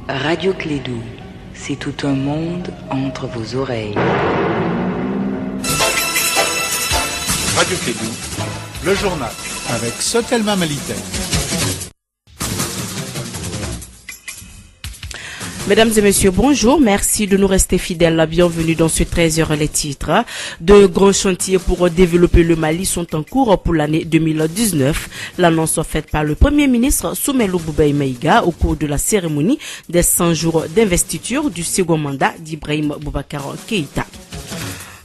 Radio Clédou, c'est tout un monde entre vos oreilles. Radio Clédou, le journal avec Sotelma Malitek. Mesdames et messieurs, bonjour. Merci de nous rester fidèles. Bienvenue dans ce 13h les titres. De grands chantiers pour développer le Mali sont en cours pour l'année 2019. L'annonce faite par le Premier ministre Soumelou Boubaye Maïga au cours de la cérémonie des 100 jours d'investiture du second mandat d'Ibrahim Boubacar Keïta.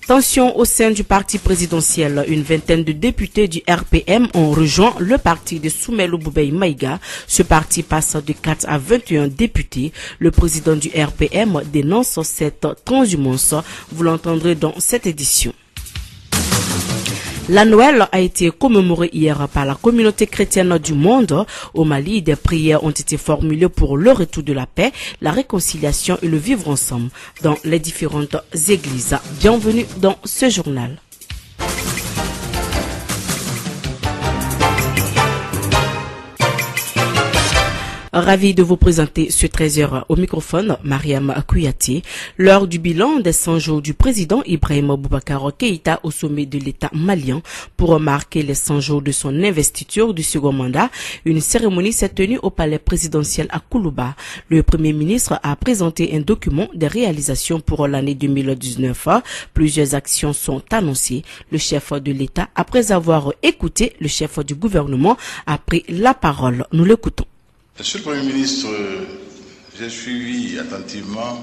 Tension au sein du parti présidentiel. Une vingtaine de députés du RPM ont rejoint le parti de Soumelou Boubaye Maïga. Ce parti passe de 4 à 21 députés. Le président du RPM dénonce cette transhumance. Vous l'entendrez dans cette édition. La Noël a été commémorée hier par la communauté chrétienne du monde. Au Mali, des prières ont été formulées pour le retour de la paix, la réconciliation et le vivre ensemble dans les différentes églises. Bienvenue dans ce journal. Ravi de vous présenter ce 13h au microphone, Mariam Kouyati. L'heure du bilan des 100 jours du président Ibrahim Boubacar Keïta au sommet de l'État malien. Pour marquer les 100 jours de son investiture du second mandat, une cérémonie s'est tenue au palais présidentiel à Koulouba. Le Premier ministre a présenté un document des réalisations pour l'année 2019. Plusieurs actions sont annoncées. Le chef de l'État, après avoir écouté le chef du gouvernement, a pris la parole. Nous l'écoutons. Monsieur le Premier ministre, j'ai suivi attentivement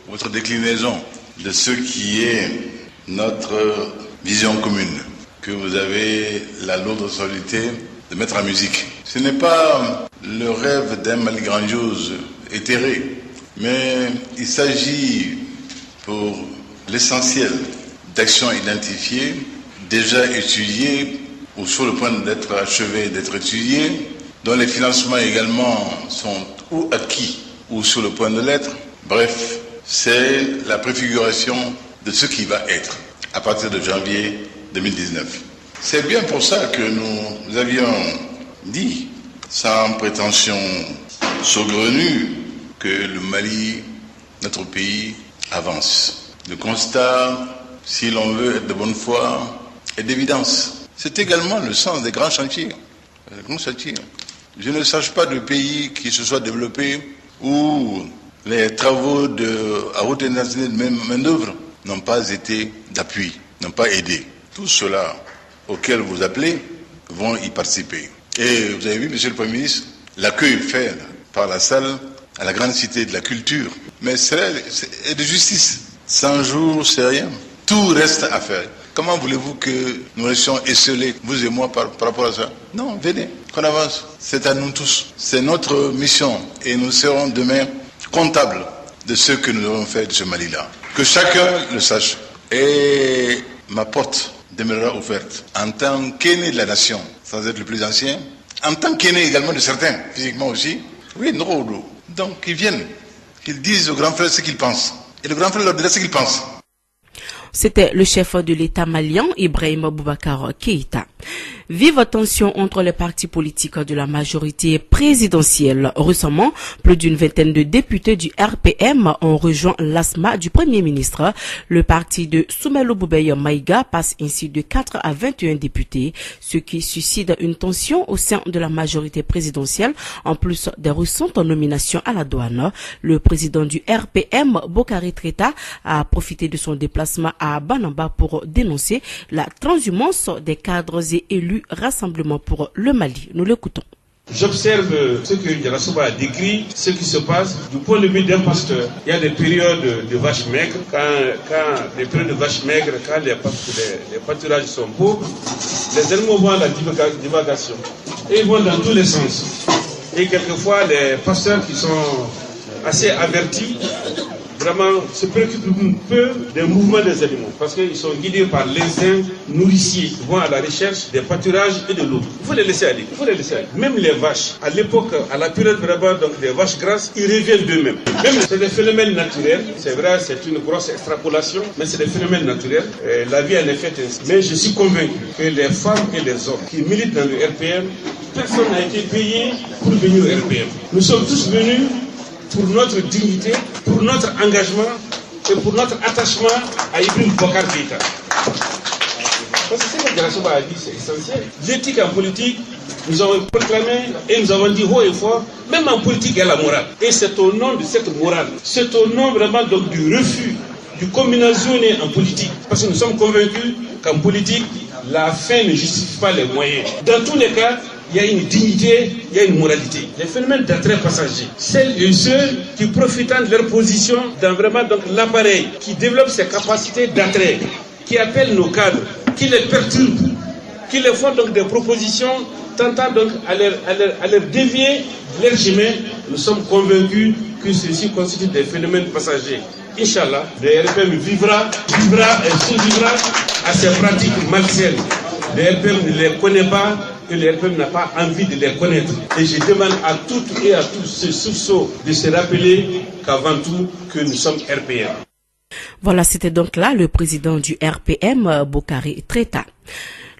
votre déclinaison de ce qui est notre vision commune, que vous avez la lourde responsabilité de mettre en musique. Ce n'est pas le rêve d'un Mali grandiose éthéré, mais il s'agit pour l'essentiel d'actions identifiées, déjà étudiées ou sur le point d'être achevées, d'être étudiées, dont les financements également sont ou acquis ou sur le point de l'être. Bref, c'est la préfiguration de ce qui va être à partir de janvier 2019. C'est bien pour ça que nous avions dit, sans prétention saugrenue, que le Mali, notre pays, avance. Le constat, si l'on veut être de bonne foi, est d'évidence. C'est également le sens des grands chantiers. Je ne sache pas de pays qui se soit développé où les travaux à haute intensité de main-d'œuvre n'ont pas été d'appui, n'ont pas aidé. Tout cela auquel vous appelez vont y participer. Et vous avez vu, Monsieur le Premier ministre, l'accueil fait par la salle à la grande cité de la culture. Mais c'est de justice. 100 jours, c'est rien. Tout reste à faire. Comment voulez-vous que nous restions esselés, vous et moi, par rapport à ça? Non, venez, qu'on avance. C'est à nous tous. C'est notre mission. Et nous serons demain comptables de ce que nous avons fait de ce Mali-là. Que chacun le sache. Et ma porte demeurera ouverte. En tant qu'aîné de la nation, sans être le plus ancien, en tant qu'aîné également de certains, physiquement aussi, oui, non. Donc, qu'ils viennent, qu'ils disent au grand frère ce qu'ils pensent. Et le grand frère leur dira ce qu'il pense. C'était le chef de l'État malien, Ibrahim Boubacar Keïta. Vive tension entre les partis politiques de la majorité présidentielle. Récemment, plus d'une vingtaine de députés du RPM ont rejoint l'ASMA du Premier ministre. Le parti de Soumelou Boubaye Maïga passe ainsi de 4 à 21 députés, ce qui suscite une tension au sein de la majorité présidentielle, en plus des récentes nominations à la douane. Le président du RPM, Bokari Treta, a profité de son déplacement à Banamba pour dénoncer la transhumance des cadres et élus Rassemblement pour le Mali. Nous l'écoutons. J'observe ce que Yarasouba a décrit, ce qui se passe du point de vue d'un pasteur. Il y a des périodes de vaches maigres, quand les pâturages sont pauvres, les animaux vont à la divagation. Et ils vont dans tous les sens. Et quelquefois, les pasteurs qui sont assez avertis, vraiment se préoccupent un peu des mouvements des animaux, parce qu'ils sont guidés par l'instinct nourricier. Ils vont à la recherche des pâturages et de l'eau. Il faut les laisser aller. Même les vaches, à l'époque, à la période vraiment donc des vaches grasses, ils reviennent d'eux-mêmes. Même c'est des phénomènes naturels. C'est vrai, c'est une grosse extrapolation, mais c'est des phénomènes naturels. La vie en est faite ainsi. Mais je suis convaincu que les femmes et les hommes qui militent dans le RPM, personne n'a été payé pour venir au RPM. Nous sommes tous venus pour notre dignité, pour notre engagement et pour notre attachement à Ibrahim Boubacar Keïta. Parce que cette déclaration a dit, c'est essentiel. L'éthique en politique, nous avons proclamé et nous avons dit haut et fort, même en politique, il y a la morale. Et c'est au nom de cette morale, c'est au nom vraiment donc du refus du combinationné en politique. Parce que nous sommes convaincus qu'en politique, la fin ne justifie pas les moyens. Dans tous les cas, il y a une dignité, il y a une moralité. Les phénomènes d'attrait passager, celles et ceux qui profitant de leur position dans vraiment donc l'appareil, qui développent ses capacités d'attrait, qui appellent nos cadres, qui les perturbent, qui les font donc des propositions tentant donc à leur dévier leur chemin, nous sommes convaincus que ceci constitue des phénomènes passagers. Inch'Allah, le RPM vivra et survivra à ces pratiques malsaines. Le RPM ne les connaît pas et le RPM n'a pas envie de les connaître. Et je demande à toutes et à tous ce sursaut de se rappeler qu'avant tout, que nous sommes RPM. Voilà, c'était donc là le président du RPM, Boukari Keïta.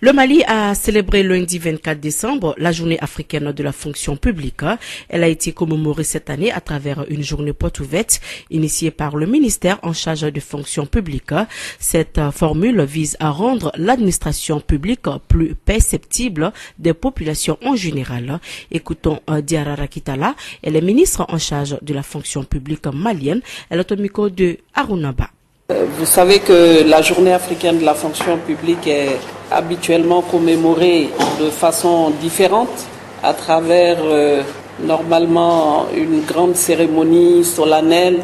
Le Mali a célébré lundi 24 décembre la journée africaine de la fonction publique. Elle a été commémorée cette année à travers une journée porte ouverte initiée par le ministère en charge de fonction publique. Cette formule vise à rendre l'administration publique plus perceptible des populations en général. Écoutons Diarra Kitala, elle est ministre en charge de la fonction publique malienne. Elle est au micro de Arunaba. Vous savez que la journée africaine de la fonction publique est habituellement commémorée de façon différente à travers normalement une grande cérémonie solennelle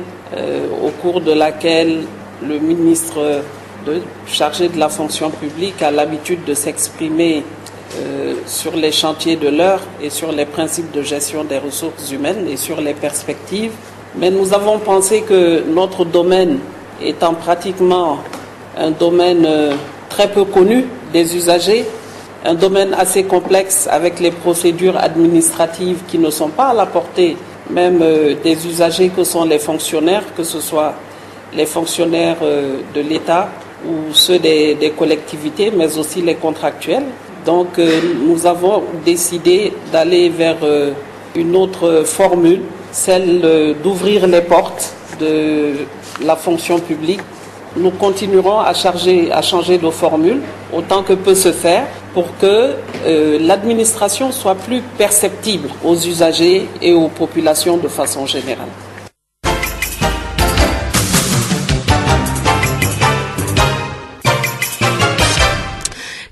au cours de laquelle le ministre chargé de la fonction publique a l'habitude de s'exprimer sur les chantiers de l'heure et sur les principes de gestion des ressources humaines et sur les perspectives. Mais nous avons pensé que notre domaine étant pratiquement un domaine très peu connu des usagers, un domaine assez complexe avec les procédures administratives qui ne sont pas à la portée même des usagers que sont les fonctionnaires, que ce soit les fonctionnaires de l'État ou ceux des collectivités, mais aussi les contractuels. Donc nous avons décidé d'aller vers une autre formule, celle d'ouvrir les portes de la fonction publique. Nous continuerons à changer de formule autant que peut se faire pour que l'administration soit plus perceptible aux usagers et aux populations de façon générale.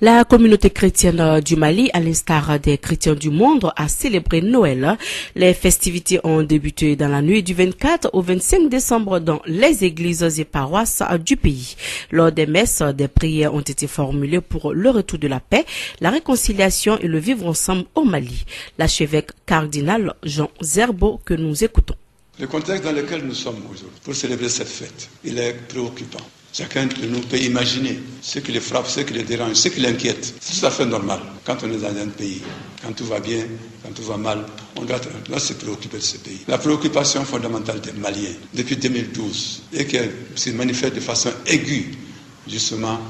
La communauté chrétienne du Mali, à l'instar des chrétiens du monde, a célébré Noël. Les festivités ont débuté dans la nuit du 24 au 25 décembre dans les églises et paroisses du pays. Lors des messes, des prières ont été formulées pour le retour de la paix, la réconciliation et le vivre ensemble au Mali. L'archevêque cardinal Jean Zerbo que nous écoutons. Le contexte dans lequel nous sommes aujourd'hui pour célébrer cette fête, il est préoccupant. Chacun de nous peut imaginer ce qui les frappe, ce qui les dérange, ce qui l'inquiète. C'est tout à fait normal quand on est dans un pays. Quand tout va bien, quand tout va mal, on doit se préoccuper de ce pays. La préoccupation fondamentale des Maliens depuis 2012 et qui se manifeste de façon aiguë, justement,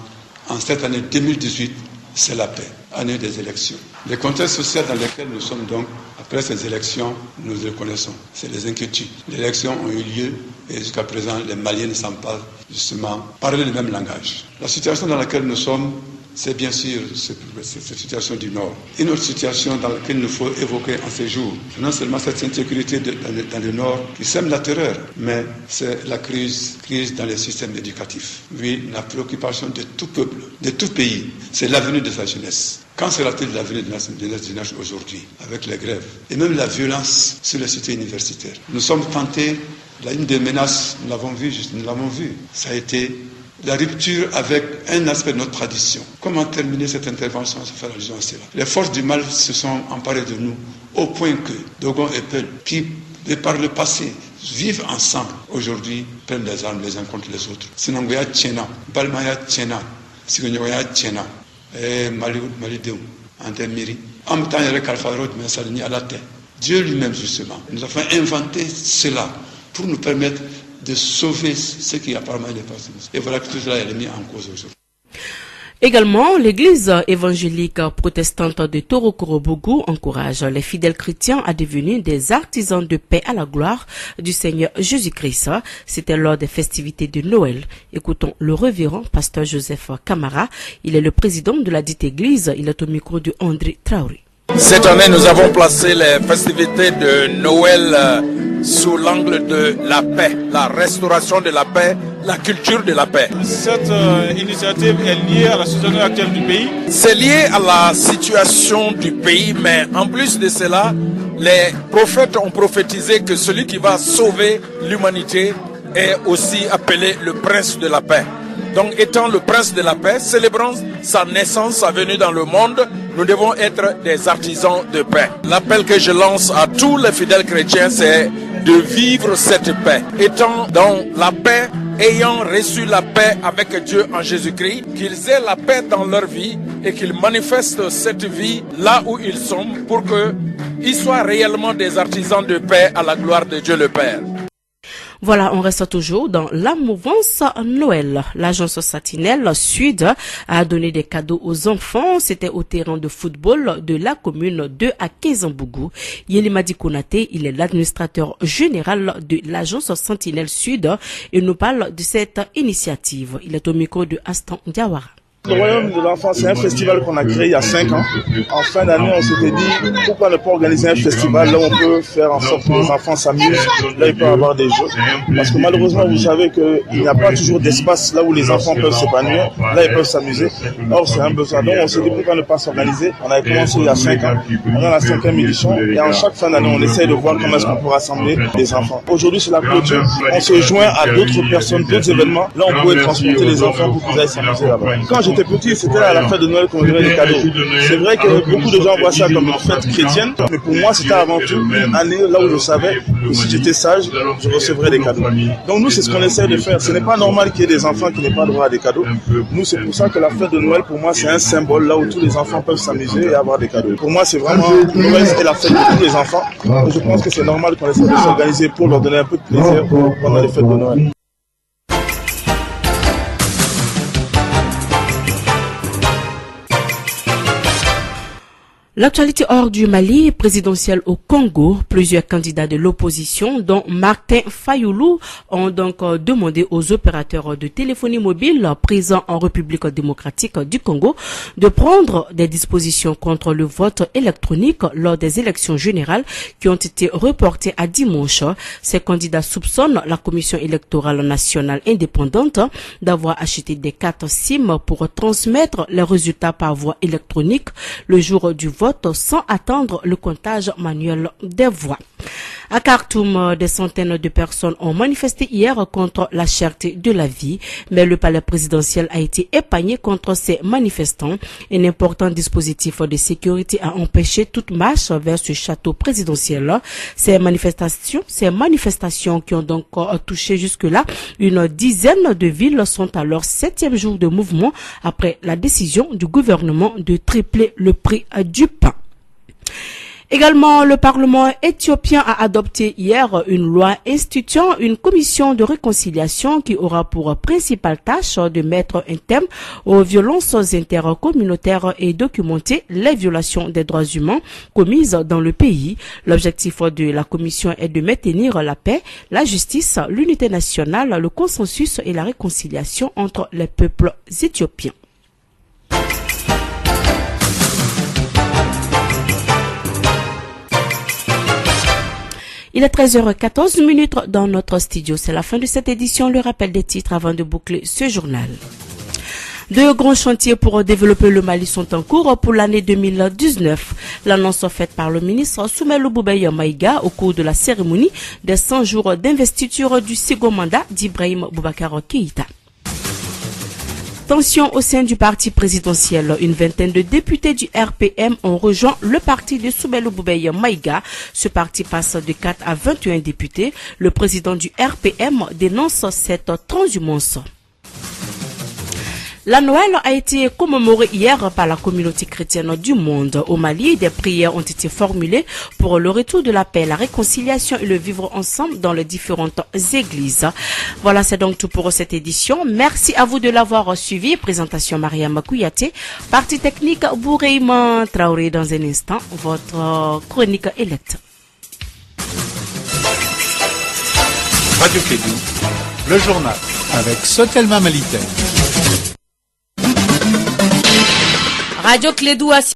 en cette année 2018, c'est la paix, année des élections. Le contexte social dans lequel nous sommes donc, après ces élections, nous le connaissons. C'est les inquiétudes. Les élections ont eu lieu et jusqu'à présent, les Maliens ne semblent pas justement parler le même langage. La situation dans laquelle nous sommes, c'est bien sûr cette situation du Nord. Une autre situation dans laquelle il faut évoquer en ces jours, non seulement cette insécurité dans le Nord qui sème la terreur, mais c'est la crise dans les systèmes éducatifs. Oui, la préoccupation de tout peuple, de tout pays, c'est l'avenir de sa jeunesse. Qu'en sera-t-il de l'avenir de notre jeunesse aujourd'hui, avec les grèves et même la violence sur les cités universitaires? Nous sommes tentés, une des menaces, nous l'avons vu, ça a été la rupture avec un aspect de notre tradition. Comment terminer cette intervention sans faire allusion à cela? Les forces du mal se sont emparées de nous au point que Dogon et Peul, qui par le passé vivent ensemble, aujourd'hui prennent les armes les uns contre les autres. Sinangoya Tchena, Balmaya Tchena, Sigonyoya Tchena, et Malidéou, Antemiri. En même temps, il y a le Kalfarod, mais ça à la terre. Dieu lui-même, justement, nous a fait inventer cela pour nous permettre de sauver ce qui apparemment est passé. Et voilà que tout cela est mis en cause aujourd'hui. Également, l'église évangélique protestante de Torokorobougou encourage les fidèles chrétiens à devenir des artisans de paix à la gloire du Seigneur Jésus-Christ. C'était lors des festivités de Noël. Écoutons le révérend pasteur Joseph Camara. Il est le président de la dite église. Il est au micro de André Traoré. Cette année, nous avons placé les festivités de Noël sous l'angle de la paix, la restauration de la paix, la culture de la paix. Cette initiative est liée à la situation actuelle du pays. C'est lié à la situation du pays, mais en plus de cela, les prophètes ont prophétisé que celui qui va sauver l'humanité est aussi appelé le prince de la paix. Donc, étant le prince de la paix, célébrant sa naissance, sa venue dans le monde, nous devons être des artisans de paix. L'appel que je lance à tous les fidèles chrétiens, c'est de vivre cette paix. Étant dans la paix, ayant reçu la paix avec Dieu en Jésus-Christ, qu'ils aient la paix dans leur vie et qu'ils manifestent cette vie là où ils sont pour qu'ils soient réellement des artisans de paix à la gloire de Dieu le Père. Voilà, on reste toujours dans la mouvance Noël. L'agence Satinelle Sud a donné des cadeaux aux enfants. C'était au terrain de football de la commune de Akezambougou. Yelimadi Konate, il est l'administrateur général de l'agence Sentinelle Sud et nous parle de cette initiative. Il est au micro de Astan Diawara. Le Royaume de l'Enfant, c'est un festival qu'on a créé il y a 5 ans. En fin d'année, on s'était dit, pourquoi ne pas organiser un festival là où on peut faire en sorte que les enfants s'amusent, là ils peuvent avoir des jeux. Parce que malheureusement, vous savez qu'il n'y a pas toujours d'espace là où les enfants peuvent s'épanouir, là ils peuvent s'amuser. Or, c'est un besoin. Donc, on s'est dit, pourquoi ne pas s'organiser. On avait commencé il y a 5 ans, on est à la 5e édition, et en chaque fin d'année, on essaye de voir comment est-ce qu'on peut rassembler les enfants. Aujourd'hui, c'est la clôture. On se joint à d'autres personnes, d'autres événements. Là, on pouvait transporter les enfants pour qu'ils aillent s'amuser là-bas. Quand j'étais petit, c'était à la fête de Noël qu'on donnait des cadeaux. C'est vrai que beaucoup de gens voient ça comme une fête chrétienne, mais pour moi, c'était avant tout une année là où je savais que si j'étais sage, je recevrais des cadeaux. Donc nous, c'est ce qu'on essaie de faire. Ce n'est pas normal qu'il y ait des enfants qui n'aient pas droit à des cadeaux. Nous, c'est pour ça que la fête de Noël, pour moi, c'est un symbole là où tous les enfants peuvent s'amuser et avoir des cadeaux. Pour moi, c'est vraiment Noël et la fête de tous les enfants. Et je pense que c'est normal qu'on essaie de s'organiser pour leur donner un peu de plaisir pendant les fêtes de Noël. L'actualité hors du Mali, présidentielle au Congo, plusieurs candidats de l'opposition, dont Martin Fayoulou, ont donc demandé aux opérateurs de téléphonie mobile présents en République démocratique du Congo de prendre des dispositions contre le vote électronique lors des élections générales qui ont été reportées à dimanche. Ces candidats soupçonnent la Commission électorale nationale indépendante d'avoir acheté des cartes SIM pour transmettre les résultats par voie électronique le jour du vote sans attendre le comptage manuel des voix. À Khartoum, des centaines de personnes ont manifesté hier contre la cherté de la vie, mais le palais présidentiel a été épargné contre ces manifestants. Un important dispositif de sécurité a empêché toute marche vers ce château présidentiel. Ces manifestations qui ont donc touché jusque-là une dizaine de villes sont à leur 7e jour de mouvement après la décision du gouvernement de tripler le prix du pain. Également, le Parlement éthiopien a adopté hier une loi instituant une commission de réconciliation qui aura pour principale tâche de mettre un terme aux violences intercommunautaires et documenter les violations des droits humains commises dans le pays. L'objectif de la commission est de maintenir la paix, la justice, l'unité nationale, le consensus et la réconciliation entre les peuples éthiopiens. Il est 13h14 dans notre studio. C'est la fin de cette édition. Le rappel des titres avant de boucler ce journal. Deux grands chantiers pour développer le Mali sont en cours pour l'année 2019. L'annonce faite par le ministre Soumaïla Boubaye Maïga au cours de la cérémonie des 100 jours d'investiture du second mandat d'Ibrahim Boubacar Keïta. Tension au sein du parti présidentiel. Une vingtaine de députés du RPM ont rejoint le parti de Soumaïla Boubaye Maïga. Ce parti passe de 4 à 21 députés. Le président du RPM dénonce cette transhumance. La Noël a été commémorée hier par la communauté chrétienne du monde. Au Mali, des prières ont été formulées pour le retour de la paix, la réconciliation et le vivre ensemble dans les différentes églises. Voilà, c'est donc tout pour cette édition. Merci à vous de l'avoir suivi. Présentation Mariam Kouyaté. Partie technique Boureima Traoré dans un instant. Votre chronique élect. Radio Kédou, le journal avec Sotelma Malitaire. Radio Clédou